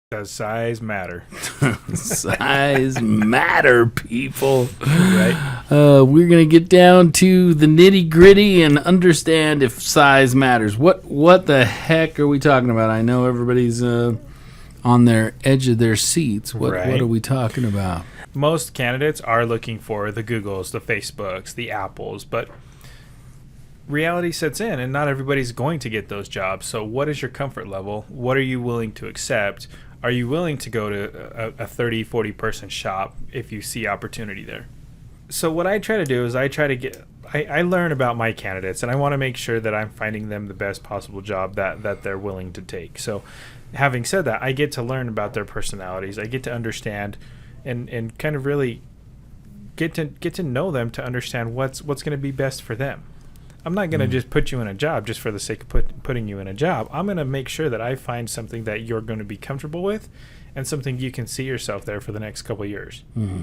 Does size matter? Size matter, people. Right. We're gonna get down to the nitty gritty and understand if size matters. What the heck are we talking about? I know everybody's on their edge of their seats. What Right. are we talking about? Most candidates are looking for the Googles, the Facebooks, the Apples, but reality sets in and not everybody's going to get those jobs. So what is your comfort level? What are you willing to accept? Are you willing to go to a 30, 40 person shop if you see opportunity there? So what I try to do is I learn about my candidates, and I want to make sure that I'm finding them the best possible job that they're willing to take. So having said that, I get to learn about their personalities. I get to understand and kind of really get to know them to understand what's going to be best for them. I'm not going to just put you in a job just for the sake of putting you in a job. I'm going to make sure that I find something that you're going to be comfortable with and something you can see yourself there for the next couple of years. Mm-hmm.